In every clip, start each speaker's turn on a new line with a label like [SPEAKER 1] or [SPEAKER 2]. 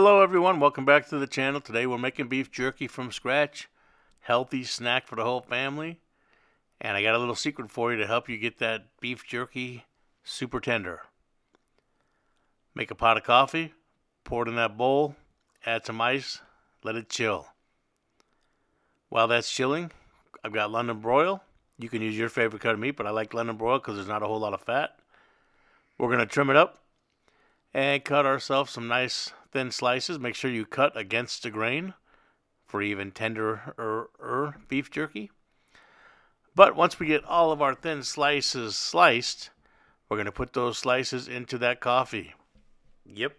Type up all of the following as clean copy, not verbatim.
[SPEAKER 1] Hello everyone, welcome back to the channel. Today we're making beef jerky from scratch. Healthy snack for the whole family. And I got a little secret for you to help you get that beef jerky super tender. Make a pot of coffee, pour it in that bowl, add some ice, let it chill. While that's chilling, I've got London broil. You can use your favorite cut of meat, but I like London broil because there's not a whole lot of fat. We're going to trim it up and cut ourselves some nice thin slices. Make sure you cut against the grain for even tenderer beef jerky. But once we get all of our thin slices sliced, we're going to put those slices into that coffee. Yep.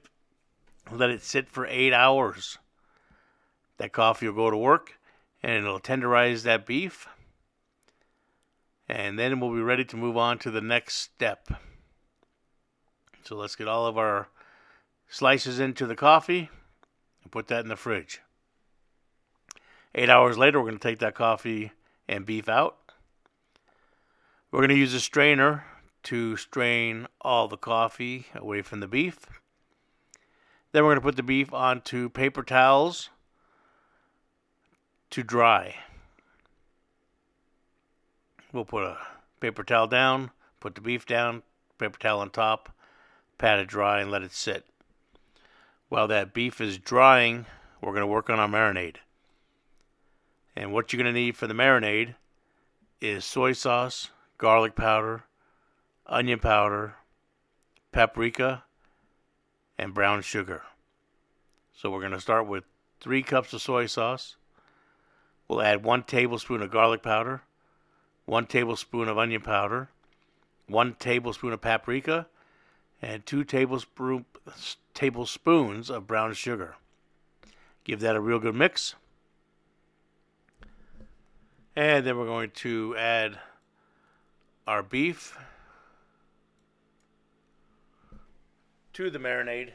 [SPEAKER 1] Let it sit for 8 hours. That coffee will go to work and it'll tenderize that beef. And then we'll be ready to move on to the next step. So let's get all of our slices into the coffee and put that in the fridge. 8 hours later, we're going to take that coffee and beef out. We're going to use a strainer to strain all the coffee away from the beef. Then we're going to put the beef onto paper towels to dry. We'll put a paper towel down, put the beef down, paper towel on top, pat it dry and let it sit. While that beef is drying, we're going to work on our marinade. And what you're going to need for the marinade is soy sauce, garlic powder, onion powder, paprika, and brown sugar. So we're going to start with 3 cups of soy sauce. We'll add 1 tablespoon of garlic powder, 1 tablespoon of onion powder, 1 tablespoon of paprika, and 2 tablespoons of brown sugar. Give that a real good mix. And then we're going to add our beef to the marinade.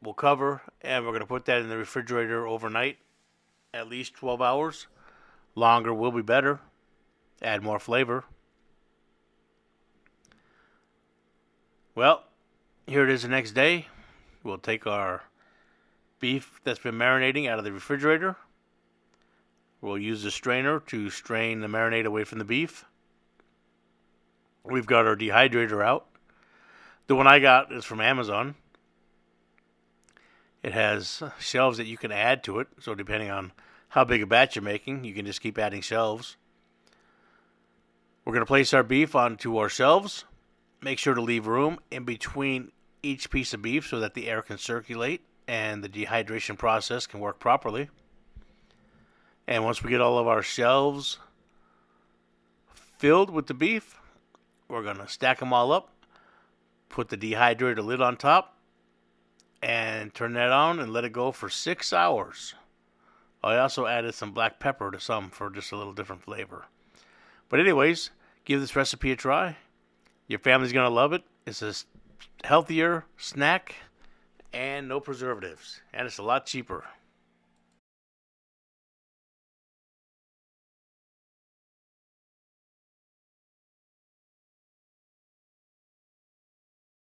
[SPEAKER 1] We'll cover and we're going to put that in the refrigerator overnight, at least 12 hours. Longer will be better. Add more flavor. Well, here it is the next day. We'll take our beef that's been marinating out of the refrigerator. We'll use the strainer to strain the marinade away from the beef. We've got our dehydrator out. The one I got is from Amazon. It has shelves that you can add to it, so depending on how big a batch you're making, you can just keep adding shelves. We're going to place our beef onto our shelves. Make sure to leave room in between each piece of beef so that the air can circulate and the dehydration process can work properly. And once we get all of our shelves filled with the beef, we're going to stack them all up, put the dehydrator lid on top, and turn that on and let it go for 6 hours. I also added some black pepper to some for just a little different flavor. But anyways, give this recipe a try. Your family's going to love it. It's a healthier snack and no preservatives. And it's a lot cheaper.